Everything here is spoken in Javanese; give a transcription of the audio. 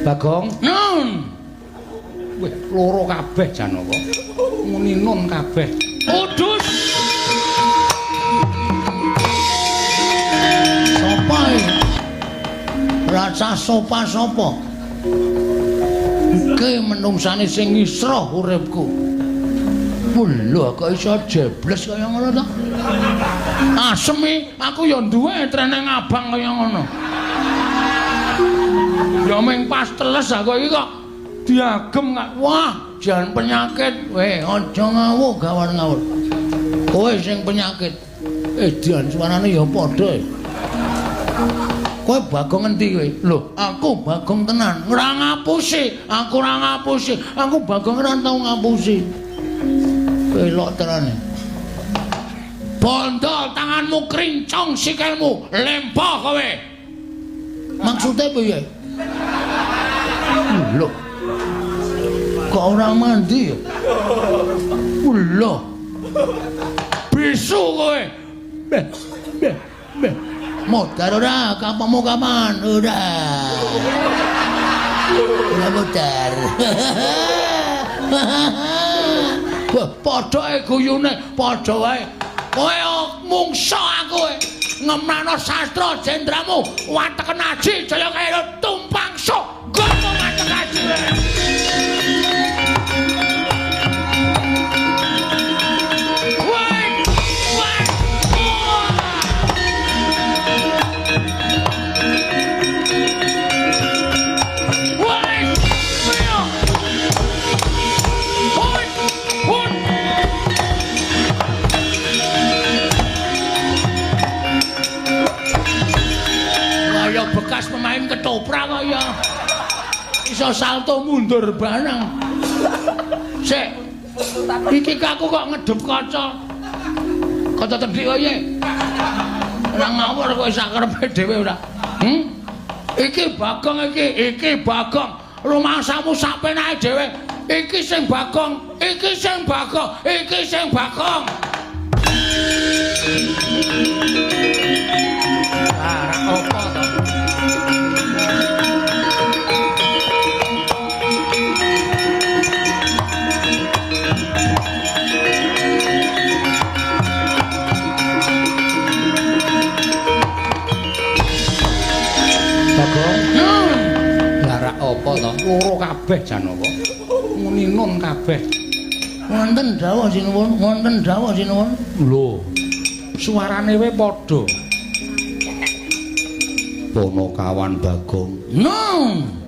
Bagong. Nun. Wih, loro kabeh Janaka. Muni nun kabeh. Udus. Sopo iki? Rasa sopa sapa? Iki menungsane sing ngisroh uripku. Lho kok iso jebles kaya ngono to? Asem aku ya duwe treneng abang kaya ngono. Ya ming pas teles aku iki kok diagem kok. Wah, jan penyakit. Weh, aja ngawur gawar-ngawur. Kowe sing penyakit. Dian suarane ya padha. Kowe Bagong endi kowe? Lho, aku Bagong tenan. Ora ngapusi, aku ora ngapusi. Aku Bagong ora tau ngapusi. Elok terane. Bondol tanganmu krincong sikilmu, lempah kowe. Maksude piye? Lho. Kok ora mandi ya? Lho. Bisu kowe. Beh. Modar ora, kapamu kapan? Ora. Ora modar. Padha ae guyune, padha wae. Kowe mungsa aku ngemrano sastra jendramu, wateken aji jaya kaya tumpang sok. Gopo wateken aji. Bekas pemain ketoprak kok ya. Iso salto mundur barang. Sik. Iki aku kok ngedep kaca. Kaca tedhik kok ye. Ora ngawur kowe sak karepe dhewe ora. Iki Bagong iki Bagong. Rumangsamu sak penake dhewe. Iki sing Bagong, iki sing Bagong, iki sing Bagong. Ah, opo to? Lara apa to? Loro kabeh Janaka. Muni nun kabeh. Wonten dawuh sinuwun, wonten dawuh sinuwun. Lho. Suarane wae padha. Ponokawan Bagong. Nun.